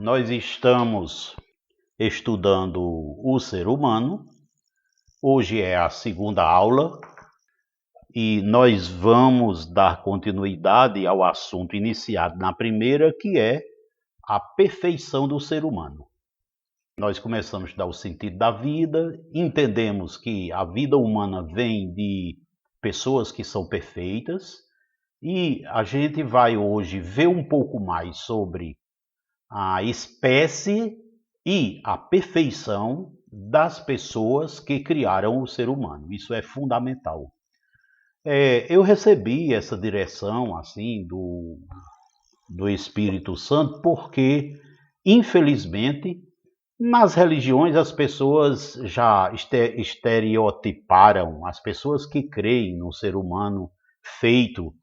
Nós estamos estudando o ser humano. Hoje é a segunda aula e nós vamos dar continuidade ao assunto iniciado na primeira, que é a perfeição do ser humano. Nós começamos a estudar o sentido da vida, entendemos que a vida humana vem de pessoas que são perfeitas e a gente vai hoje ver um pouco mais sobre a espécie e a perfeição das pessoas que criaram o ser humano. Isso é fundamental. Eu recebi essa direção assim do Espírito Santo porque, infelizmente, nas religiões as pessoas já estereotiparam as pessoas que creem no ser humano feito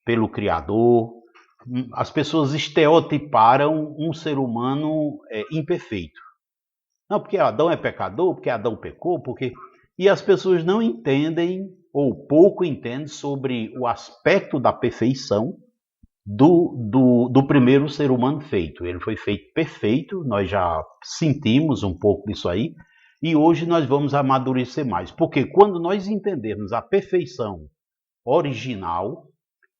pelo Criador. As pessoas estereotiparam um ser humano imperfeito. Não, porque Adão é pecador, porque Adão pecou, porque... E as pessoas não entendem, ou pouco entendem, sobre o aspecto da perfeição do primeiro ser humano feito. Ele foi feito perfeito, nós já sentimos um pouco disso aí, e hoje nós vamos amadurecer mais. Porque quando nós entendermos a perfeição original,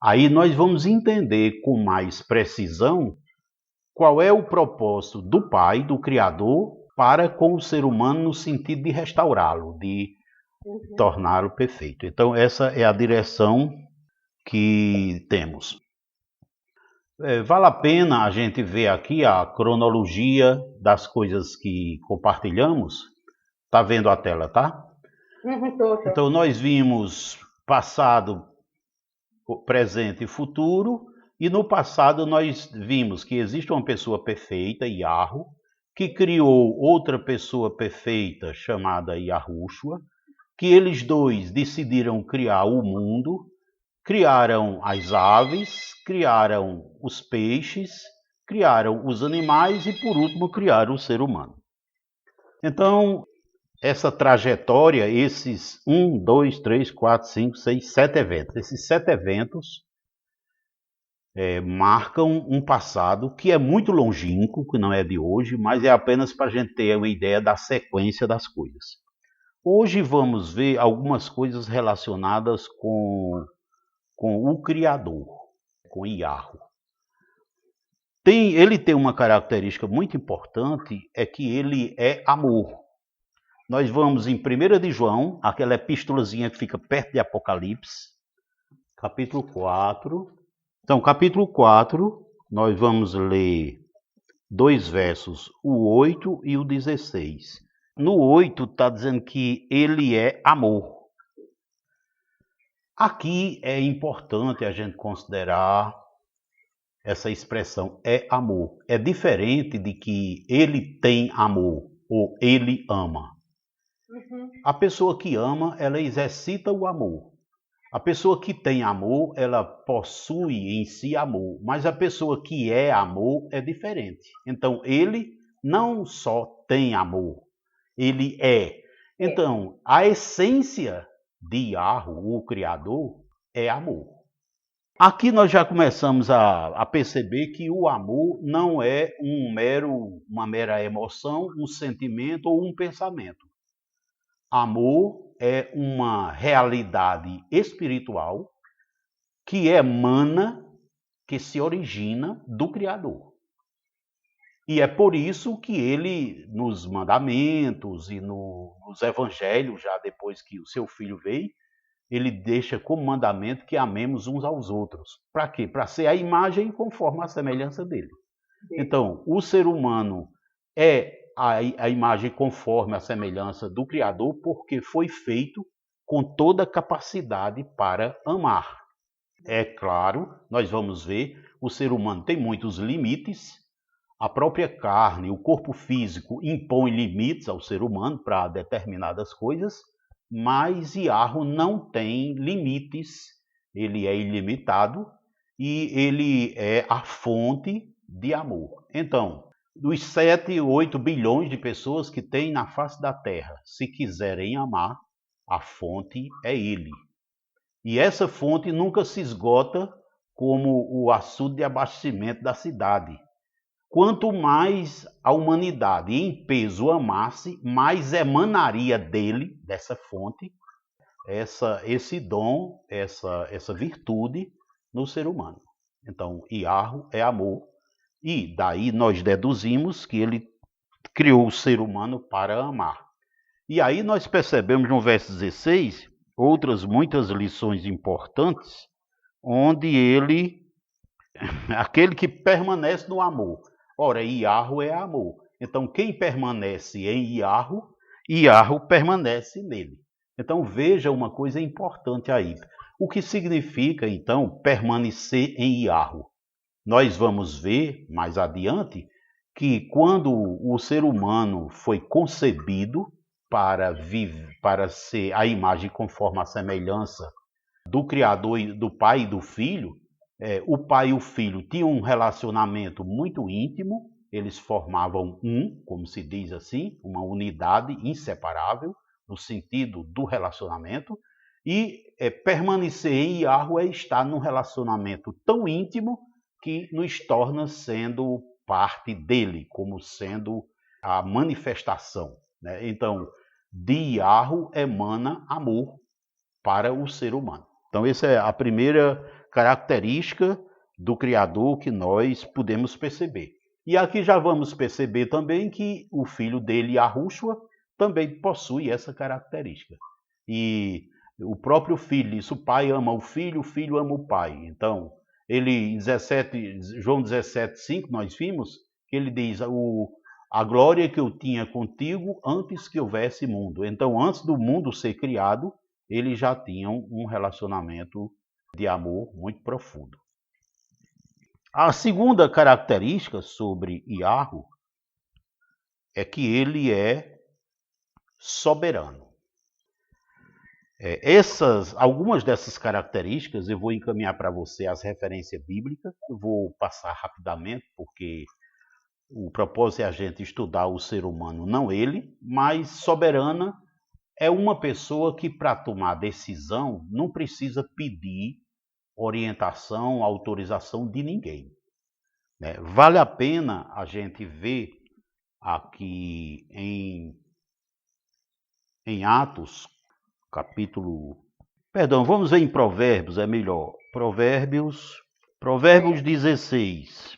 aí nós vamos entender com mais precisão qual é o propósito do Pai, do Criador, para com o ser humano no sentido de restaurá-lo, de torná-lo perfeito. Então essa é a direção que temos. Vale a pena a gente ver aqui a cronologia das coisas que compartilhamos. Tá vendo a tela, tá? Então nós vimos passado, presente e futuro, e no passado nós vimos que existe uma pessoa perfeita, Yahweh, que criou outra pessoa perfeita chamada Yahushua, que eles dois decidiram criar o mundo, criaram as aves, criaram os peixes, criaram os animais e, por último, criaram o ser humano. Então, essa trajetória, esses 1, 2, 3, 4, 5, 6, 7 eventos, esses 7 eventos marcam um passado que é muito longínquo, que não é de hoje, mas é apenas para a gente ter uma ideia da sequência das coisas. Hoje vamos ver algumas coisas relacionadas com o Criador, com Yahweh. Ele tem uma característica muito importante, é que ele é amor. Nós vamos em 1 de João, aquela epístolazinha que fica perto de Apocalipse, capítulo 4. Então, capítulo 4, nós vamos ler 2 versos, o 8 e o 16. No 8 está dizendo que ele é amor. Aqui é importante a gente considerar essa expressão, é amor. É diferente de que ele tem amor ou ele ama. A pessoa que ama, ela exercita o amor. A pessoa que tem amor, ela possui em si amor. Mas a pessoa que é amor é diferente. Então, ele não só tem amor, ele é. Então, a essência de Yahweh, o Criador, é amor. Aqui nós já começamos a perceber que o amor não é uma mera emoção, um sentimento ou um pensamento. Amor é uma realidade espiritual que emana, que se origina do Criador. E é por isso que ele, nos mandamentos e nos evangelhos, já depois que o seu filho veio, ele deixa como mandamento que amemos uns aos outros. Para quê? Para ser a imagem conforme a semelhança dele. Então, o ser humano é a imagem conforme a semelhança do Criador, porque foi feito com toda a capacidade para amar. É claro, nós vamos ver, o ser humano tem muitos limites, a própria carne, o corpo físico impõe limites ao ser humano para determinadas coisas, mas Yahweh não tem limites, ele é ilimitado e ele é a fonte de amor. Então, dos 7, 8 bilhões de pessoas que tem na face da Terra, se quiserem amar, a fonte é ele. E essa fonte nunca se esgota como o açude de abastecimento da cidade. quanto mais a humanidade em peso amasse, mais emanaria dele, dessa fonte, esse dom, essa virtude no ser humano. Então, Iarro é amor, e daí nós deduzimos que ele criou o ser humano para amar. E aí nós percebemos no verso 16 outras muitas lições importantes, onde ele, aquele que permanece no amor. Ora, Iarro é amor. Então, quem permanece em Iarro, Iarro permanece nele. Então, veja uma coisa importante aí. O que significa, então, permanecer em Iarro? Nós vamos ver mais adiante que quando o ser humano foi concebido para ser a imagem conforme a semelhança do Criador, do Pai e do Filho, o pai e o filho tinham um relacionamento muito íntimo, eles formavam como se diz assim, uma unidade inseparável, no sentido do relacionamento, e permanecer em Iarro é estar num relacionamento tão íntimo que nos torna sendo parte dele, como sendo a manifestação. Né? Então, de Iarro emana amor para o ser humano. Então, essa é a primeira característica do Criador que nós podemos perceber. E aqui já vamos perceber também que o filho dele, Yahushua, também possui essa característica. E o próprio filho diz, o pai ama o filho ama o pai. Então, ele em João 17,5, nós vimos, que ele diz, a glória que eu tinha contigo antes que houvesse mundo. Então, antes do mundo ser criado, eles já tinham um relacionamento de amor muito profundo. A segunda característica sobre Iarro é que ele é soberano. Algumas dessas características eu vou encaminhar para você as referências bíblicas, eu vou passar rapidamente, porque o propósito é a gente estudar o ser humano, não ele, mas soberana é uma pessoa que, para tomar decisão, não precisa pedir orientação, autorização de ninguém. Né? Vale a pena a gente ver aqui em Atos, vamos ver em Provérbios, é melhor. Provérbios 16.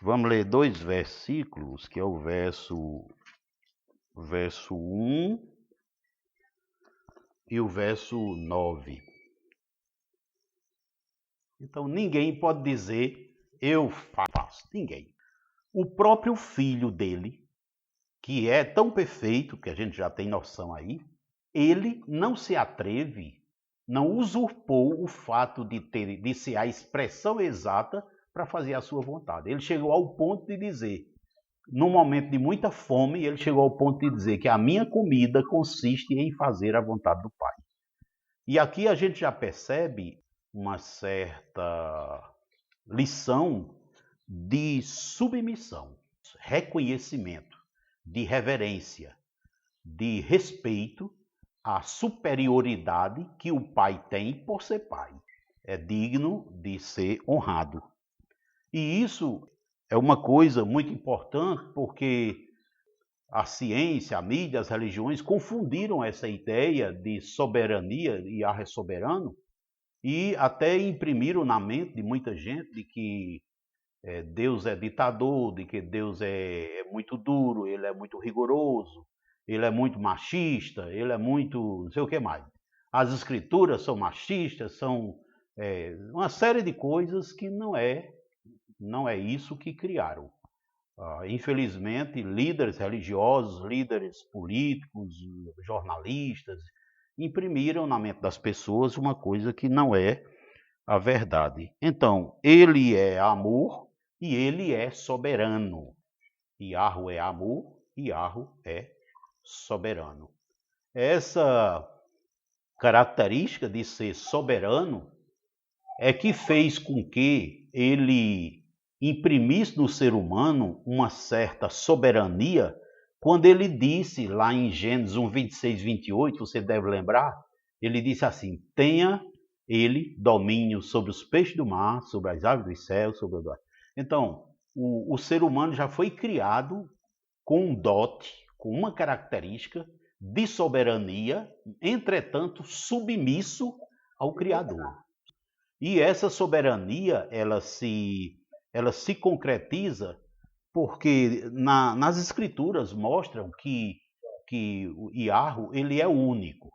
Vamos ler 2 versículos, que é o verso 1 e o verso 9. Então, ninguém pode dizer, eu faço. Ninguém. O próprio filho dele, que é tão perfeito, que a gente já tem noção aí, ele não se atreve, não usurpou o fato de ser a expressão exata para fazer a sua vontade. Ele chegou ao ponto de dizer, num momento de muita fome, ele chegou ao ponto de dizer que a minha comida consiste em fazer a vontade do Pai. E aqui a gente já percebe uma certa lição de submissão, reconhecimento, de reverência, de respeito à superioridade que o pai tem por ser pai. É digno de ser honrado. E isso é uma coisa muito importante porque a ciência, a mídia, as religiões confundiram essa ideia de soberania, Iarro é soberano, e até imprimiram na mente de muita gente de que Deus é ditador, de que Deus é muito duro, ele é muito rigoroso, ele é muito machista, ele é muito não sei o que mais. As escrituras são machistas, são uma série de coisas que não é isso que criaram. Infelizmente, líderes religiosos, líderes políticos, jornalistas, imprimiram na mente das pessoas uma coisa que não é a verdade. Então, ele é amor e ele é soberano. Iarro é amor, Iarro é soberano. Essa característica de ser soberano é que fez com que ele imprimisse no ser humano uma certa soberania, quando ele disse lá em Gênesis 1, 26, 28, você deve lembrar, ele disse assim, tenha ele domínio sobre os peixes do mar, sobre as aves dos céus, sobre o ar. Então, o ser humano já foi criado com um dote, com uma característica de soberania, entretanto submisso ao Criador. E essa soberania, ela se concretiza porque nas escrituras mostram que o Iarro, ele é único.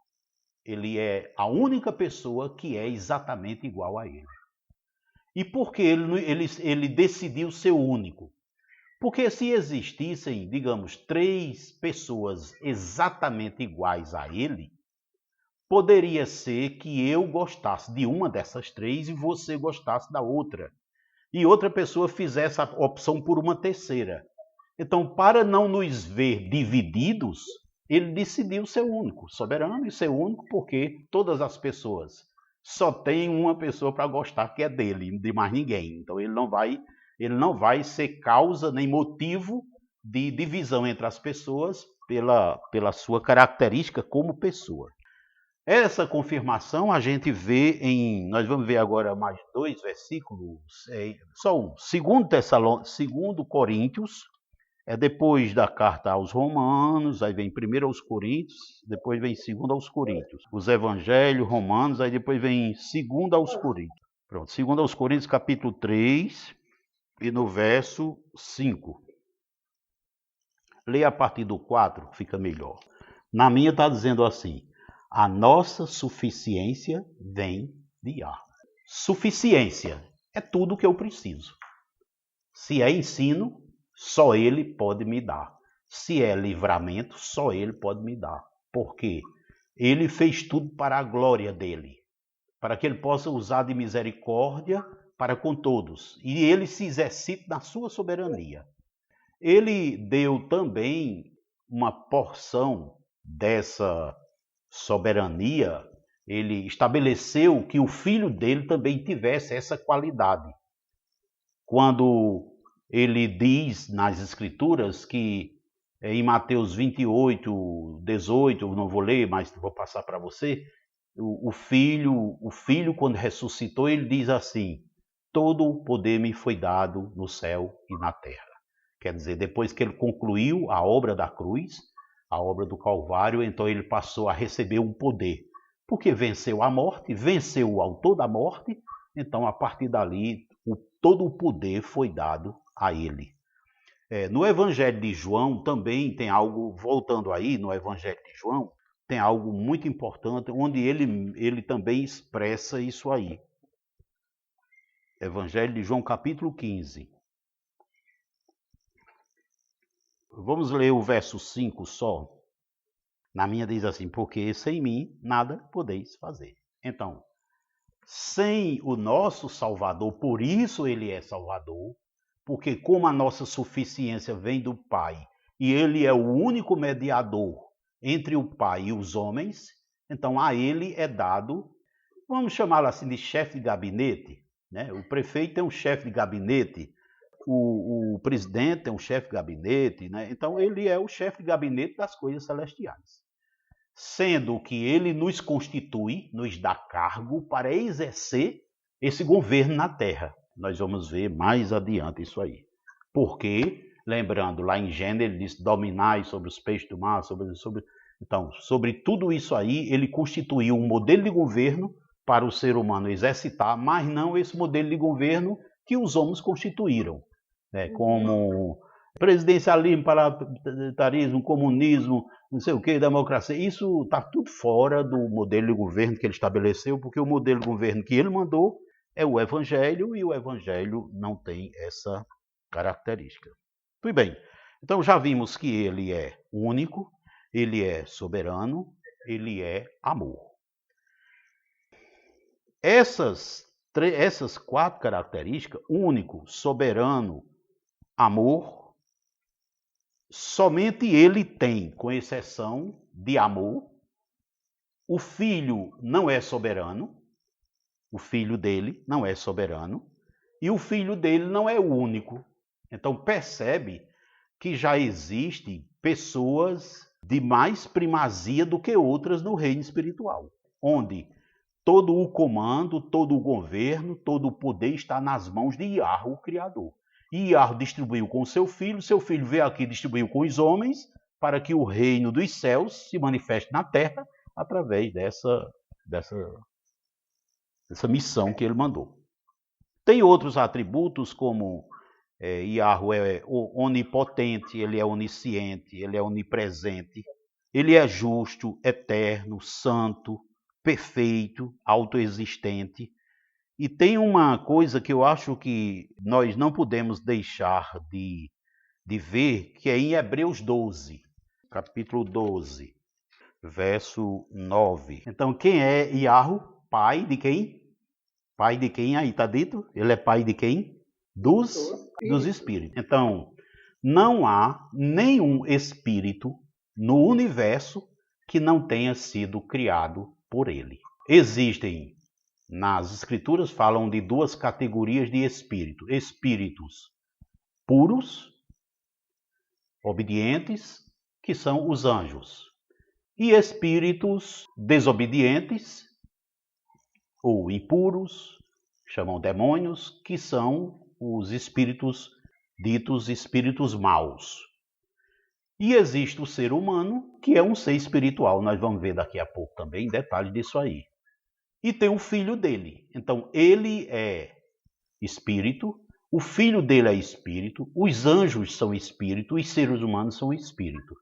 Ele é a única pessoa que é exatamente igual a ele. E por que ele decidiu ser único? Porque se existissem, digamos, 3 pessoas exatamente iguais a ele, poderia ser que eu gostasse de uma dessas 3 e você gostasse da outra. E outra pessoa fizesse a opção por uma terceira. Então, para não nos ver divididos, ele decidiu ser único, soberano e ser único, porque todas as pessoas só têm uma pessoa para gostar, que é dele, de mais ninguém. Então, ele não vai ser causa nem motivo de divisão entre as pessoas pela sua característica como pessoa. Essa confirmação a gente vê nós vamos ver agora mais 2 versículos, só um. 2 Coríntios, depois da carta aos Romanos, aí vem 1 aos Coríntios, depois vem 2 aos Coríntios. Os Evangelhos, Romanos, aí depois vem 2 aos Coríntios. Pronto, 2 aos Coríntios, capítulo 3, e no verso 5. Leia a partir do 4, fica melhor. Na minha está dizendo assim: a nossa suficiência vem de Yahvé. Suficiência é tudo o que eu preciso. Se é ensino, só Ele pode me dar. Se é livramento, só Ele pode me dar. Porque Ele fez tudo para a glória dEle, para que Ele possa usar de misericórdia para com todos. E Ele se exercite na sua soberania. Ele deu também uma porção dessa soberania. Ele estabeleceu que o filho dele também tivesse essa qualidade. Quando ele diz nas escrituras que em Mateus 28, 18, não vou ler, mas vou passar para você, o filho quando ressuscitou, ele diz assim: todo o poder me foi dado no céu e na terra. Quer dizer, depois que ele concluiu a obra da cruz, a obra do Calvário, então ele passou a receber um poder. Porque venceu a morte, venceu o autor da morte, então a partir dali todo o poder foi dado a ele. No Evangelho de João também tem algo, voltando aí no Evangelho de João, tem algo muito importante, onde ele também expressa isso aí. Evangelho de João, capítulo 15. Vamos ler o verso 5 só. Na minha diz assim: porque sem mim nada podeis fazer. Então, sem o nosso Salvador, por isso ele é Salvador, porque como a nossa suficiência vem do Pai, e ele é o único mediador entre o Pai e os homens, então a ele é dado, vamos chamá-lo assim de chefe de gabinete, né? O prefeito é um chefe de gabinete, o presidente é um chefe de gabinete, né? Então ele é o chefe de gabinete das coisas celestiais. Sendo que ele nos constitui, nos dá cargo para exercer esse governo na terra. Nós vamos ver mais adiante isso aí. Porque, lembrando, lá em Gênesis ele diz: dominai sobre os peixes do mar, então, sobre tudo isso aí, ele constituiu um modelo de governo para o ser humano exercitar, mas não esse modelo de governo que os homens constituíram, né? Como presidencialismo, parlamentarismo, comunismo, não sei o que, democracia. Isso está tudo fora do modelo de governo que ele estabeleceu, porque o modelo de governo que ele mandou é o Evangelho, e o Evangelho não tem essa característica. Muito bem, então já vimos que ele é único, ele é soberano, ele é amor. Essas 4 características, único, soberano, amor, somente ele tem, com exceção de amor. O filho não é soberano, o filho dele não é soberano, e o filho dele não é o único. Então percebe que já existem pessoas de mais primazia do que outras no reino espiritual, onde todo o comando, todo o governo, todo o poder está nas mãos de Yahvé, o Criador. E Yahweh distribuiu com seu filho veio aqui e distribuiu com os homens, para que o reino dos céus se manifeste na terra através dessa missão que ele mandou. Tem outros atributos, como Yahweh é onipotente, ele é onisciente, ele é onipresente, ele é justo, eterno, santo, perfeito, autoexistente. E tem uma coisa que eu acho que nós não podemos deixar de ver, que é em Hebreus 12, capítulo 12, verso 9. Então, quem é Yahweh? Pai de quem? Pai de quem aí está dito? Ele é pai de quem? Dos espíritos. Então, não há nenhum espírito no universo que não tenha sido criado por ele. Existem, nas escrituras falam de duas categorias de espírito: espíritos puros, obedientes, que são os anjos, e espíritos desobedientes ou impuros, chamam demônios, que são os espíritos ditos espíritos maus. E existe o ser humano, que é um ser espiritual, nós vamos ver daqui a pouco também detalhes disso aí. E tem o filho dele. Então, ele é espírito, o filho dele é espírito, os anjos são espírito, os seres humanos são espírito.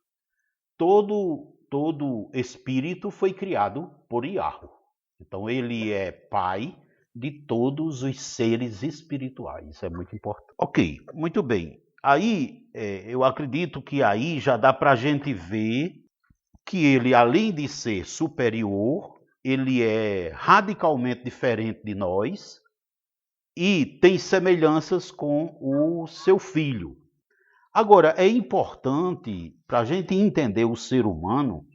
Todo espírito foi criado por Yahweh. Então, ele é pai de todos os seres espirituais. Isso é muito importante. Ok, muito bem. Aí, eu acredito que aí já dá para a gente ver que ele, além de ser superior, ele é radicalmente diferente de nós e tem semelhanças com o seu filho. Agora, é importante para a gente entender o ser humano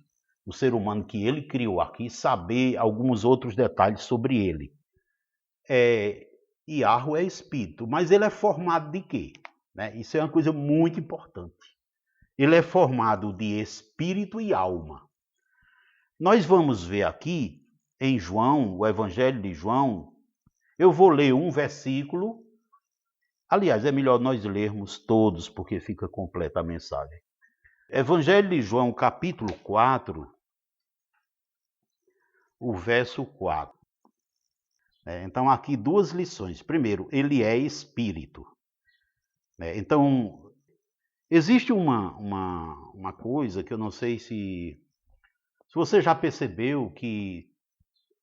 que ele criou aqui, saber alguns outros detalhes sobre ele. Yahweh é espírito, mas ele é formado de quê? Isso é uma coisa muito importante. Ele é formado de espírito e alma. Nós vamos ver aqui em João, o Evangelho de João, eu vou ler um versículo. Aliás, é melhor nós lermos todos, porque fica completa a mensagem. Evangelho de João, capítulo 4, o verso 4. Então, aqui duas lições. Primeiro, ele é espírito. Então, existe uma coisa que eu não sei se você já percebeu, que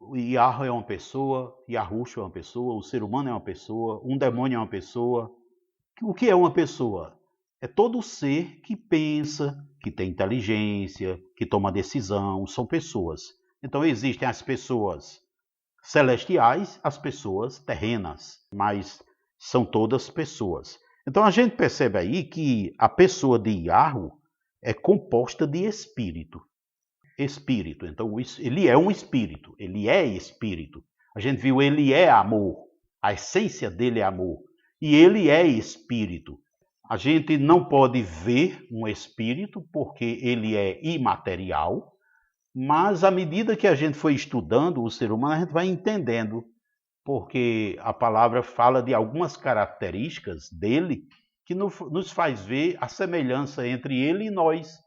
o Yahweh é uma pessoa, Yahushua é uma pessoa, o ser humano é uma pessoa, um demônio é uma pessoa. O que é uma pessoa? É todo ser que pensa, que tem inteligência, que toma decisão, são pessoas. Então existem as pessoas celestiais, as pessoas terrenas, mas são todas pessoas. Então a gente percebe aí que a pessoa de Yahweh é composta de espírito. Espírito, então ele é um espírito, ele é espírito. A gente viu, ele é amor, a essência dele é amor. E ele é espírito. A gente não pode ver um espírito porque ele é imaterial, mas à medida que a gente foi estudando o ser humano, a gente vai entendendo, porque a palavra fala de algumas características dele que nos faz ver a semelhança entre ele e nós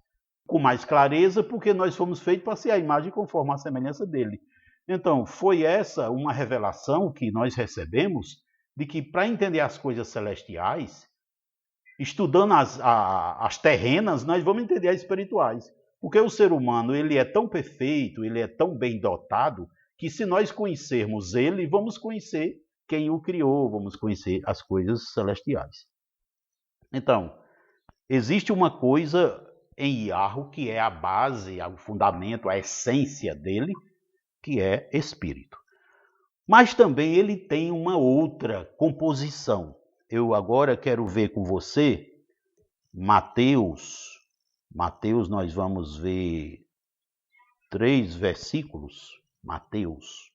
com mais clareza, porque nós fomos feitos para ser a imagem conforme a semelhança dele. Então, foi essa uma revelação que nós recebemos, de que para entender as coisas celestiais, estudando as terrenas, nós vamos entender as espirituais. Porque o ser humano, ele é tão perfeito, ele é tão bem dotado, que se nós conhecermos ele, vamos conhecer quem o criou, vamos conhecer as coisas celestiais. Então, existe uma coisa em Yahweh que é a base, o fundamento, a essência dele, que é espírito. Mas também ele tem uma outra composição. Eu agora quero ver com você Mateus. Mateus, nós vamos ver 3 versículos. Mateus,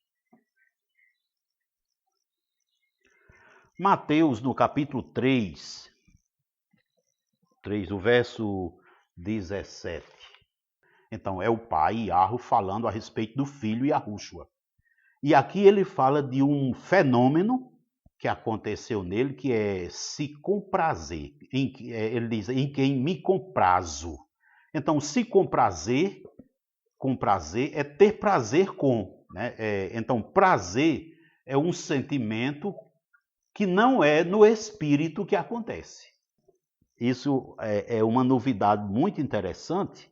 no capítulo 3, o verso 17. Então, é o pai, Yahweh, falando a respeito do filho Yahushua. E aqui ele fala de um fenômeno que aconteceu nele, que é se comprazer. Ele diz, em quem me comprazo. Então, se comprazer é ter prazer com. Né? Então, prazer é um sentimento que não é no espírito que acontece. Isso é uma novidade muito interessante,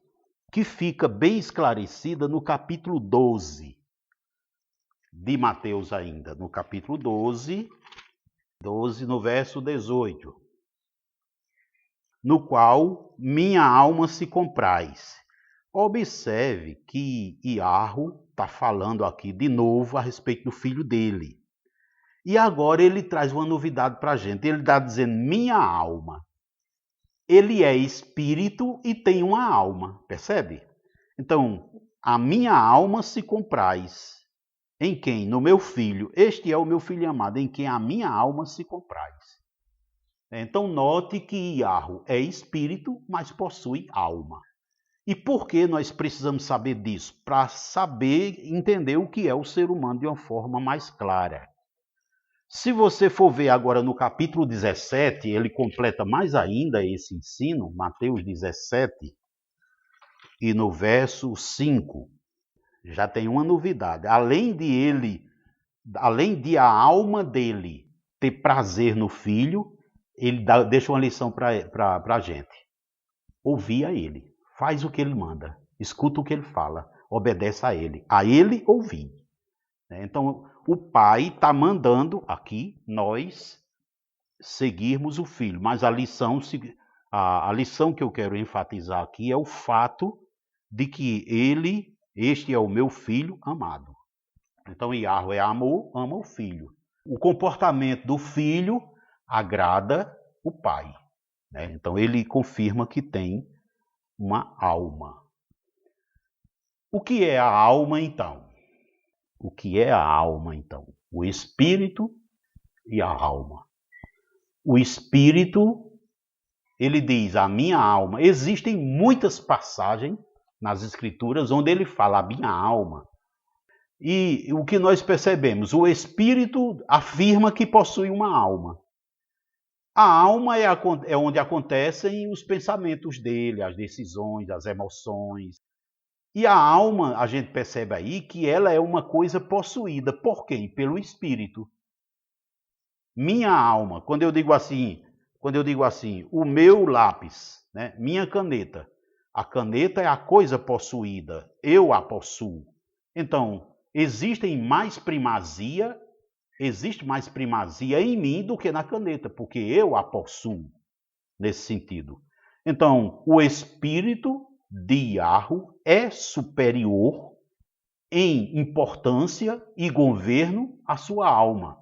que fica bem esclarecida no capítulo 12 de Mateus ainda. No capítulo 12, no verso 18. No qual minha alma se compraz. Observe que Iarro está falando aqui de novo a respeito do filho dele. E agora ele traz uma novidade para a gente. Ele está dizendo, minha alma. Ele é espírito e tem uma alma, percebe? Então, a minha alma se compraz. Em quem? No meu filho. Este é o meu filho amado, em quem a minha alma se compraz. Então, note que Iarro é espírito, mas possui alma. E por que nós precisamos saber disso? Para saber entender o que é o ser humano de uma forma mais clara. Se você for ver agora no capítulo 17, ele completa mais ainda esse ensino, Mateus 17, e no verso 5, já tem uma novidade. Além de a alma dele ter prazer no filho, ele deixa uma lição para a gente. Ouvir a ele, faz o que ele manda, escuta o que ele fala, obedece a ele ouvir. Então, o pai está mandando aqui nós seguirmos o filho, mas a lição que eu quero enfatizar aqui é o fato de que este é o meu filho amado. Então, Iarro é amor, ama o filho. O comportamento do filho agrada o pai. Né? Então, ele confirma que tem uma alma. O que é a alma, então? O que é a alma, então? O espírito e a alma. O espírito, ele diz, a minha alma. Existem muitas passagens nas escrituras onde ele fala a minha alma. E o que nós percebemos? O espírito afirma que possui uma alma. A alma é onde acontecem os pensamentos dele, as decisões, as emoções. E a alma, a gente percebe aí que ela é uma coisa possuída. Por quem? Pelo espírito. Minha alma, quando eu digo assim, o meu lápis, né? Minha caneta. A caneta é a coisa possuída, eu a possuo. Então, existe mais primazia em mim do que na caneta, porque eu a possuo nesse sentido. Então, o espírito de Iarro é superior em importância e governo à sua alma.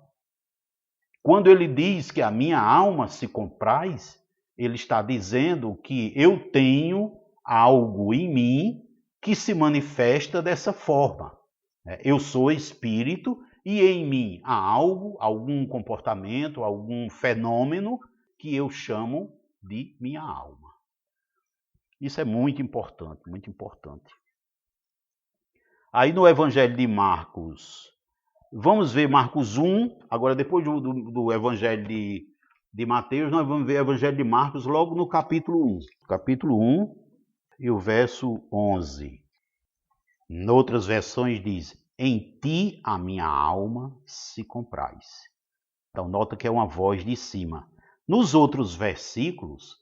Quando ele diz que a minha alma se compraz, ele está dizendo que eu tenho algo em mim que se manifesta dessa forma. Eu sou espírito e em mim há algo, algum comportamento, algum fenômeno que eu chamo de minha alma. Isso é muito importante, muito importante. Aí no Evangelho de Marcos, vamos ver Marcos 1, agora depois do Evangelho de Mateus, nós vamos ver o Evangelho de Marcos logo no capítulo 1. Capítulo 1 e o verso 11. Em outras versões diz, em ti a minha alma se compraz. Então nota que é uma voz de cima. Nos outros versículos,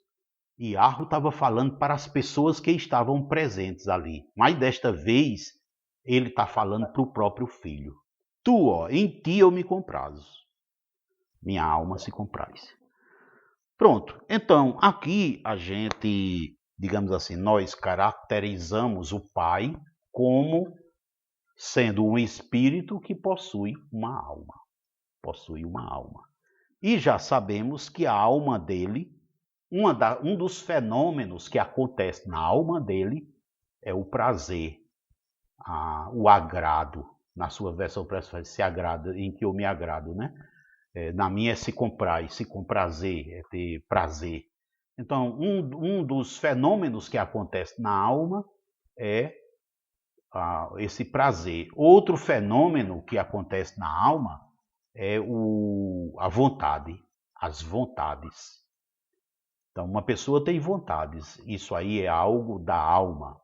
Iarro estava falando para as pessoas que estavam presentes ali. Mas desta vez, ele está falando para o próprio filho. Tu, ó, em ti eu me comprazo. Minha alma se compraz. Pronto. Então, aqui a gente, digamos assim, nós caracterizamos o pai como sendo um espírito que possui uma alma. Possui uma alma. E já sabemos que a alma dele, um dos fenômenos que acontece na alma dele é o prazer, o agrado. Na sua versão se agrada, em que eu me agrado, né? Na minha é se compraz, se comprazer, é ter prazer. Então, um dos fenômenos que acontece na alma é esse prazer. Outro fenômeno que acontece na alma é a vontade, as vontades. Então, uma pessoa tem vontades, isso aí é algo da alma.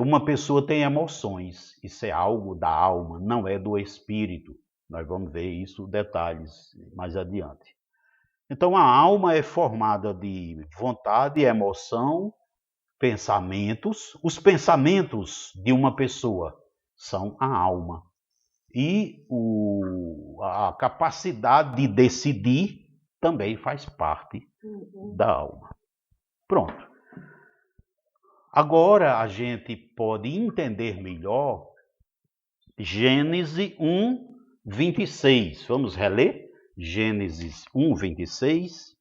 Uma pessoa tem emoções, isso é algo da alma, não é do espírito. Nós vamos ver isso, detalhes mais adiante. Então, a alma é formada de vontade, emoção, pensamentos. Os pensamentos de uma pessoa são a alma. E a capacidade de decidir também faz parte da alma. Pronto. Agora a gente pode entender melhor Gênesis 1, 26. Vamos reler? Gênesis 1, 26.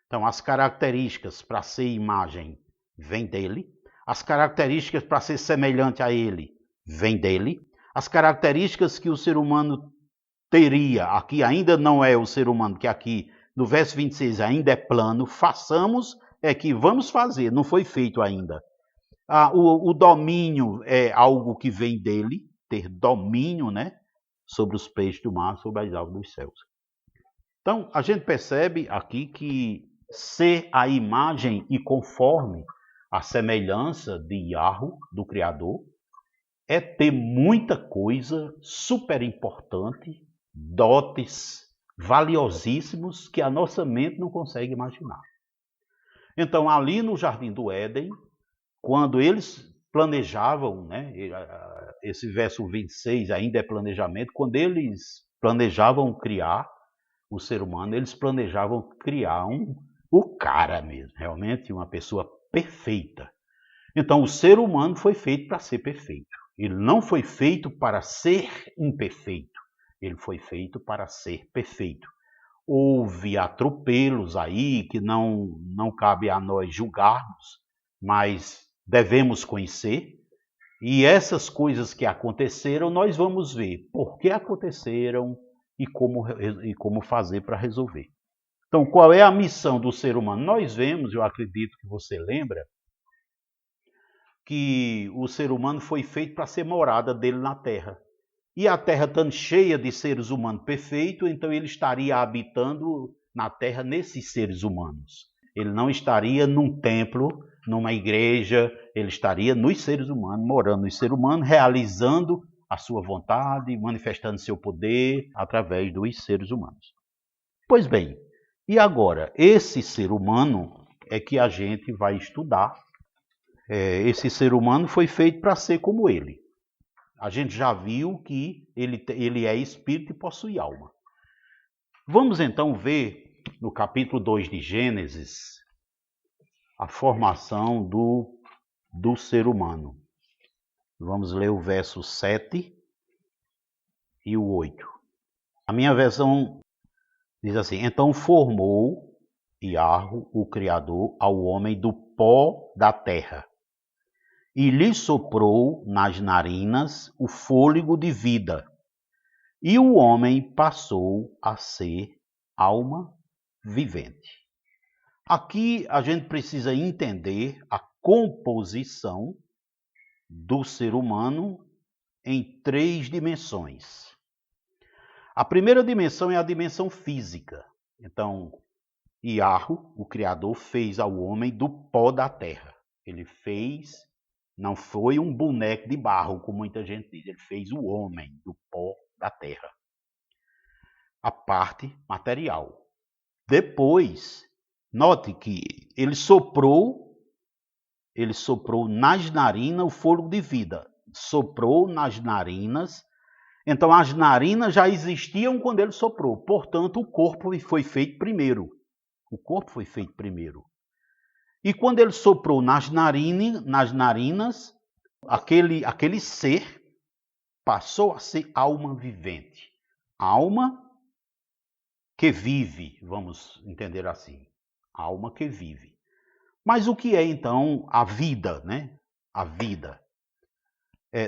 Então, as características para ser imagem vêm dele. As características para ser semelhante a ele vêm dele. As características que o ser humano teria, aqui ainda não é o ser humano, que aqui no verso 26 ainda é plano, façamos, é que vamos fazer, não foi feito ainda. O domínio é algo que vem dele, ter domínio, né, sobre os peixes do mar, sobre as aves dos céus. Então, a gente percebe aqui que ser a imagem e conforme a semelhança de Yahweh, do Criador, é ter muita coisa super importante, dotes valiosíssimos que a nossa mente não consegue imaginar. Então, ali no Jardim do Éden, quando eles planejavam, né, esse verso 26 ainda é planejamento, quando eles planejavam criar o ser humano, eles planejavam criar o cara mesmo, realmente uma pessoa perfeita. Então, o ser humano foi feito para ser perfeito. Ele não foi feito para ser imperfeito. Ele foi feito para ser perfeito. Houve atropelos aí que não cabe a nós julgarmos, mas devemos conhecer. E essas coisas que aconteceram, nós vamos ver por que aconteceram e como fazer para resolver. Então, qual é a missão do ser humano? Nós vemos, eu acredito que você lembra, que o ser humano foi feito para ser morada dele na Terra. E a Terra estando cheia de seres humanos perfeitos, então ele estaria habitando na Terra nesses seres humanos. Ele não estaria num templo, numa igreja, ele estaria nos seres humanos, morando nos seres humanos, realizando a sua vontade, manifestando seu poder através dos seres humanos. Pois bem, e agora, esse ser humano é que a gente vai estudar. Esse ser humano foi feito para ser como ele. A gente já viu que ele é espírito e possui alma. Vamos então ver no capítulo 2 de Gênesis a formação do ser humano. Vamos ler o verso 7 e o 8. A minha versão diz assim: então formou Yahweh, o Criador, ao homem do pó da terra, e lhe soprou nas narinas o fôlego de vida, e o homem passou a ser alma vivente. Aqui a gente precisa entender a composição do ser humano em 3 dimensões. A primeira dimensão é a dimensão física. Então, Yahweh, o Criador, fez ao homem do pó da terra. Ele fez, não foi um boneco de barro, como muita gente diz, ele fez o homem do pó da terra. A parte material. Depois, note que ele soprou nas narinas o fôlego de vida. Soprou nas narinas. Então, as narinas já existiam quando ele soprou. Portanto, o corpo foi feito primeiro. O corpo foi feito primeiro. E quando ele soprou nas narinas, aquele ser passou a ser alma vivente. Alma que vive, vamos entender assim. Alma que vive. Mas o que é então a vida, né? A vida.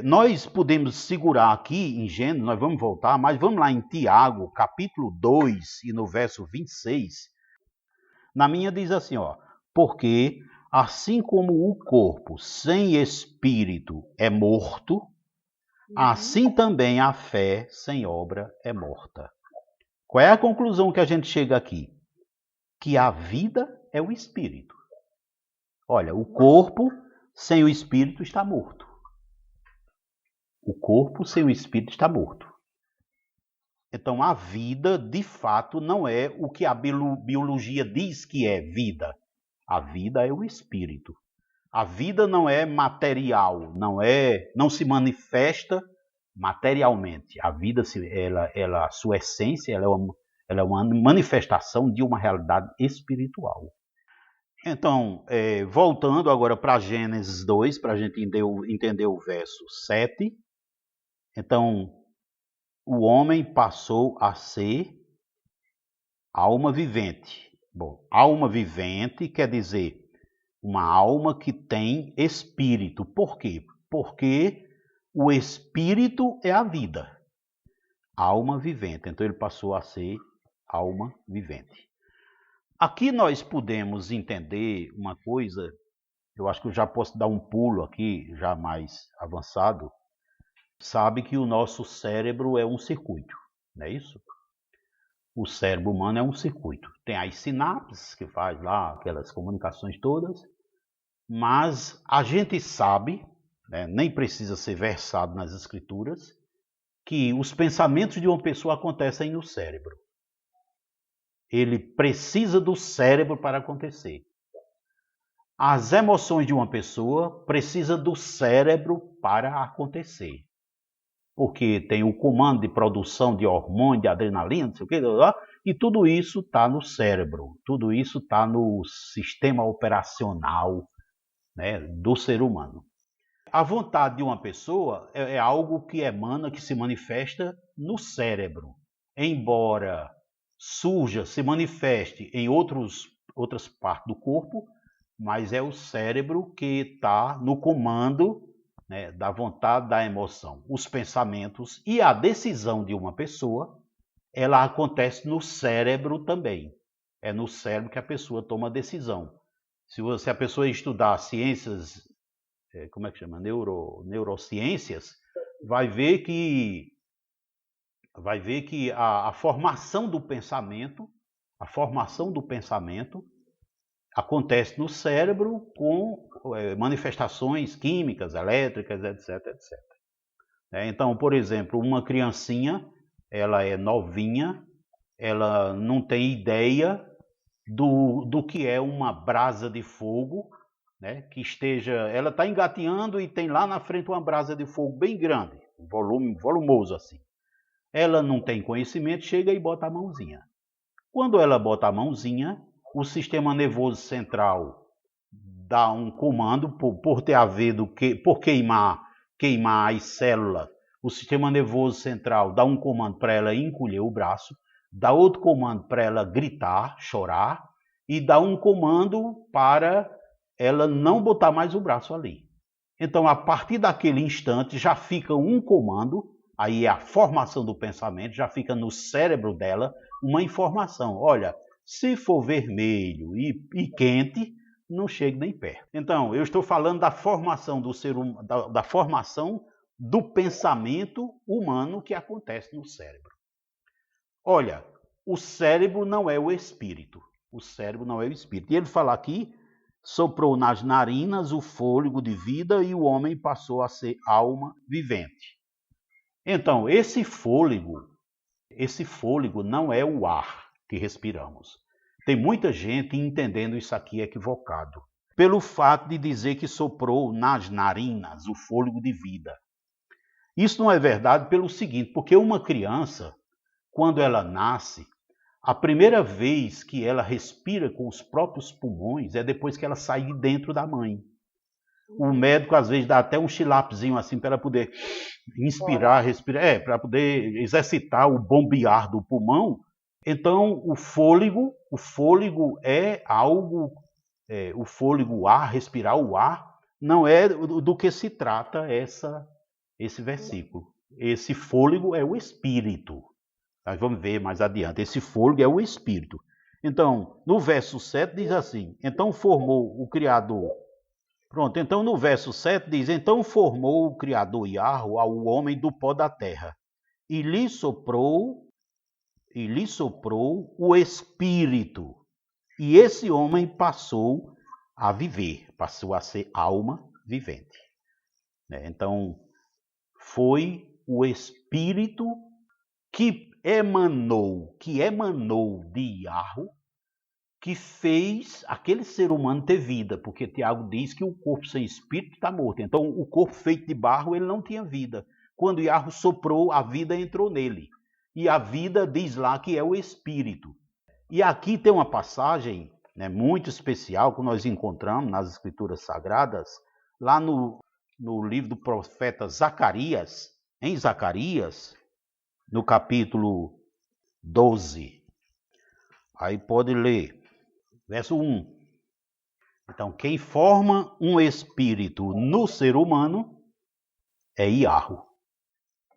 Nós podemos segurar aqui em Gênesis, nós vamos voltar, mas vamos lá em Tiago, capítulo 2, e no verso 26. Na minha diz assim, ó: porque assim como o corpo sem espírito é morto, Assim também a fé sem obra é morta. Qual é a conclusão que a gente chega aqui? Que a vida é o espírito. Olha, o corpo sem o espírito está morto. O corpo sem o espírito está morto. Então a vida, de fato, não é o que a biologia diz que é vida. A vida é o espírito. A vida não é material, não se manifesta materialmente. A vida, a sua essência, ela é uma manifestação de uma realidade espiritual. Então, voltando agora para Gênesis 2, para a gente entender o verso 7. Então, o homem passou a ser alma vivente. Bom, alma vivente quer dizer uma alma que tem espírito. Por quê? Porque o espírito é a vida. Alma vivente. Então ele passou a ser alma vivente. Aqui nós podemos entender uma coisa, eu acho que eu já posso dar um pulo aqui, já mais avançado. Sabe que o nosso cérebro é um circuito, não é isso? O cérebro humano é um circuito. Tem as sinapses, que faz lá aquelas comunicações todas, mas a gente sabe, né, nem precisa ser versado nas escrituras, que os pensamentos de uma pessoa acontecem no cérebro. Ele precisa do cérebro para acontecer. As emoções de uma pessoa precisam do cérebro para acontecer. Porque tem o comando de produção de hormônio, de adrenalina, não sei o que, e tudo isso está no cérebro, tudo isso está no sistema operacional, né, do ser humano. A vontade de uma pessoa é algo que emana, que se manifesta no cérebro. Embora surja, se manifeste em outras partes do corpo, mas é o cérebro que está no comando, né, da vontade, da emoção. Os pensamentos e a decisão de uma pessoa, ela acontece no cérebro também. É no cérebro que a pessoa toma a decisão. Se a pessoa estudar ciências, como é que chama? Neurociências, vai ver que a formação do pensamento acontece no cérebro com manifestações químicas, elétricas, etc, etc. Então, por exemplo, uma criancinha, ela é novinha, ela não tem ideia do que é uma brasa de fogo, né, ela está engateando e tem lá na frente uma brasa de fogo bem grande, volumoso assim. Ela não tem conhecimento, chega e bota a mãozinha. Quando ela bota a mãozinha, o sistema nervoso central dá um comando por ter havido por queimar as células. O sistema nervoso central dá um comando para ela encolher o braço, dá outro comando para ela gritar, chorar, e dá um comando para ela não botar mais o braço ali. Então, a partir daquele instante, já fica um comando, aí é a formação do pensamento, já fica no cérebro dela uma informação. Olha, se for vermelho e quente, não chegue nem perto. Então, eu estou falando da formação do ser humano, da formação do pensamento humano que acontece no cérebro. Olha, o cérebro não é o espírito. O cérebro não é o espírito. E ele fala aqui, soprou nas narinas o fôlego de vida e o homem passou a ser alma vivente. Então, esse fôlego não é o ar que respiramos. Tem muita gente entendendo isso aqui equivocado, pelo fato de dizer que soprou nas narinas o fôlego de vida. Isso não é verdade pelo seguinte, porque uma criança, quando ela nasce, a primeira vez que ela respira com os próprios pulmões é depois que ela sai de dentro da mãe. O médico às vezes dá até um chilapezinho assim para ela poder inspirar, respirar, para poder exercitar o bombear do pulmão. Então o fôlego é algo, o fôlego, o ar, respirar o ar, não é do que se trata esse versículo. Esse fôlego é o espírito. Nós vamos ver mais adiante. Esse fôlego é o espírito. Então, no verso 7 diz assim: então formou o Criador Pronto, então no verso 7 diz: Então formou o Criador Iarro ao homem do pó da terra, e lhe soprou o espírito, e esse homem passou a viver, passou a ser alma vivente. Então, foi o espírito que emanou de Iarro, que fez aquele ser humano ter vida, porque Tiago diz que o corpo sem espírito está morto. Então, o corpo feito de barro, ele não tinha vida. Quando Iarro soprou, a vida entrou nele. E a vida diz lá que é o espírito. E aqui tem uma passagem, né, muito especial que nós encontramos nas Escrituras Sagradas, lá no livro do profeta Zacarias, em Zacarias, no capítulo 12. Aí pode ler. Verso 1. Então, quem forma um espírito no ser humano é Iarro,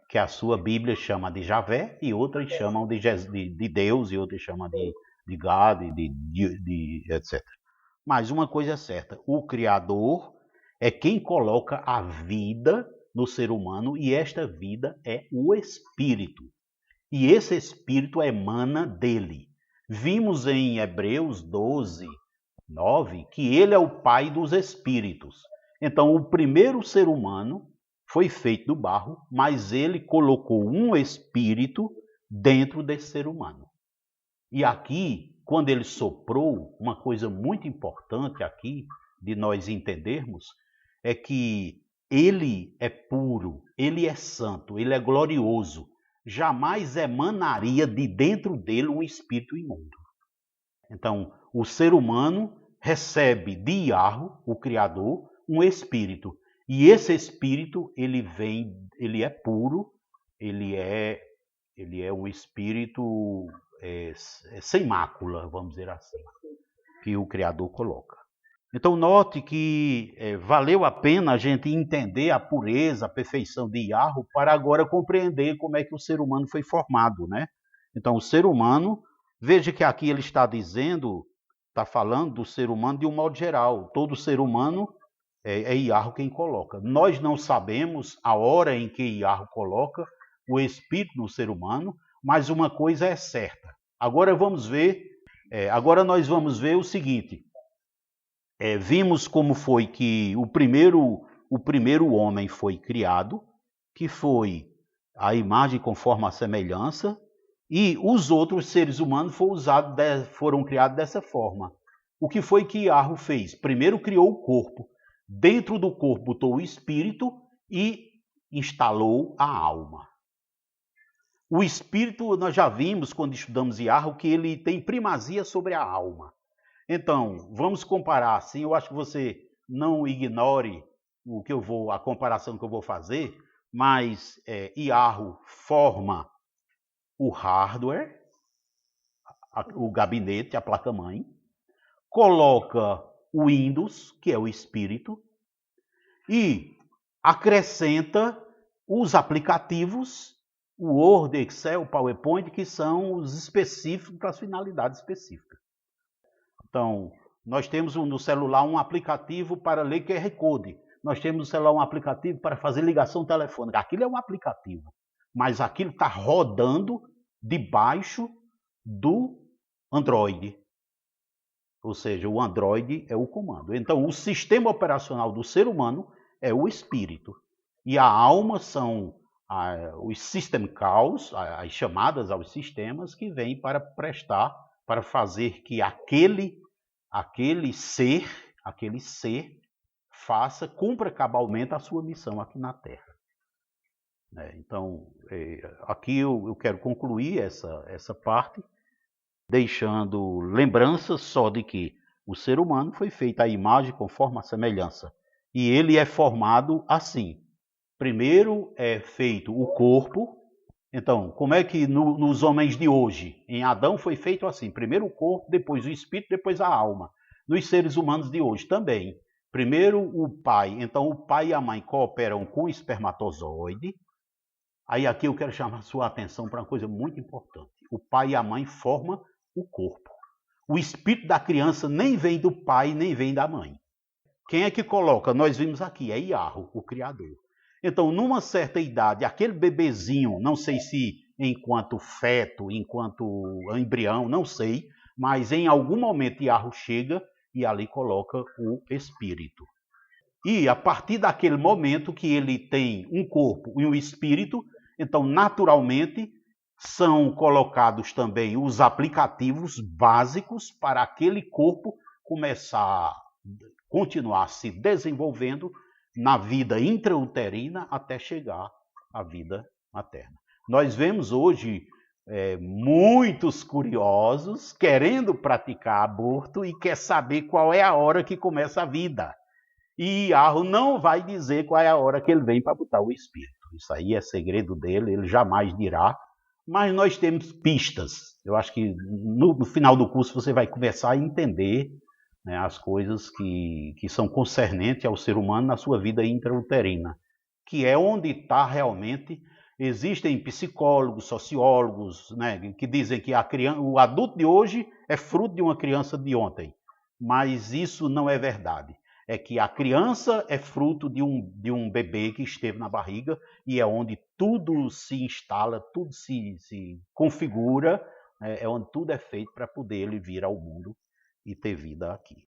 que a sua Bíblia chama de Javé, e outras chamam de Deus, e outras chamam de Gad, de etc. Mas uma coisa é certa, o Criador é quem coloca a vida no ser humano, e esta vida é o Espírito. E esse Espírito emana dele. Vimos em Hebreus 12, 9, que ele é o pai dos espíritos. Então, o primeiro ser humano foi feito do barro, mas ele colocou um espírito dentro desse ser humano. E aqui, quando ele soprou, uma coisa muito importante aqui de nós entendermos é que ele é puro, ele é santo, ele é glorioso. Jamais emanaria de dentro dele um espírito imundo. Então, o ser humano recebe de Iarro, o Criador, um espírito. E esse espírito, ele é puro, ele é um espírito sem mácula, vamos dizer assim, que o Criador coloca. Então, note que valeu a pena a gente entender a pureza, a perfeição de Iarro para agora compreender como é que o ser humano foi formado, né? Então, o ser humano, veja que aqui ele está falando do ser humano de um modo geral. Todo ser humano é Iarro quem coloca. Nós não sabemos a hora em que Iarro coloca o espírito no ser humano, mas uma coisa é certa. Agora nós vamos ver o seguinte. Vimos como foi que o primeiro homem foi criado, que foi a imagem conforme a semelhança, e os outros seres humanos foram criados dessa forma. O que foi que Iarro fez? Primeiro criou o corpo, dentro do corpo botou o espírito e instalou a alma. O espírito, nós já vimos quando estudamos Iarro, que ele tem primazia sobre a alma. Então, vamos comparar assim, eu acho que você não ignore a comparação que eu vou fazer, mas Iarro forma o hardware, o gabinete, a placa-mãe, coloca o Windows, que é o espírito, e acrescenta os aplicativos, o Word, Excel, PowerPoint, que são os específicos para as finalidades específicas. Então, nós temos no celular um aplicativo para ler QR Code. Nós temos no celular um aplicativo para fazer ligação telefônica. Aquilo é um aplicativo, mas aquilo está rodando debaixo do Android. Ou seja, o Android é o comando. Então, o sistema operacional do ser humano é o espírito. E a alma são os system calls, as chamadas aos sistemas que vêm para prestar, para fazer que aquele ser cumpra cabalmente a sua missão aqui na Terra. Então, aqui eu quero concluir essa parte, deixando lembranças só de que o ser humano foi feito à imagem conforme a semelhança. E ele é formado assim. Primeiro é feito o corpo. Então, como é que nos homens de hoje, em Adão foi feito assim, primeiro o corpo, depois o espírito, depois a alma. Nos seres humanos de hoje também, primeiro o pai, então o pai e a mãe cooperam com o espermatozoide. Aí aqui eu quero chamar a sua atenção para uma coisa muito importante. O pai e a mãe formam o corpo. O espírito da criança nem vem do pai, nem vem da mãe. Quem é que coloca? Nós vimos aqui, é Iarro, o Criador. Então, numa certa idade, aquele bebezinho, não sei se enquanto feto, enquanto embrião, não sei, mas em algum momento Iarro chega e ali coloca o espírito. E a partir daquele momento que ele tem um corpo e um espírito, então naturalmente são colocados também os aplicativos básicos para aquele corpo começar, continuar se desenvolvendo na vida intrauterina até chegar à vida materna. Nós vemos hoje muitos curiosos querendo praticar aborto e quer saber qual é a hora que começa a vida. E Iarro não vai dizer qual é a hora que ele vem para botar o espírito. Isso aí é segredo dele, ele jamais dirá. Mas nós temos pistas. Eu acho que no final do curso você vai começar a entender, né, as coisas que são concernentes ao ser humano na sua vida intrauterina, que é onde está realmente. Existem psicólogos, sociólogos, né, que dizem que o adulto de hoje é fruto de uma criança de ontem. Mas isso não é verdade. É que a criança é fruto de um bebê que esteve na barriga e é onde tudo se instala, tudo se configura, é onde tudo é feito para poder ele vir ao mundo e ter vida aqui.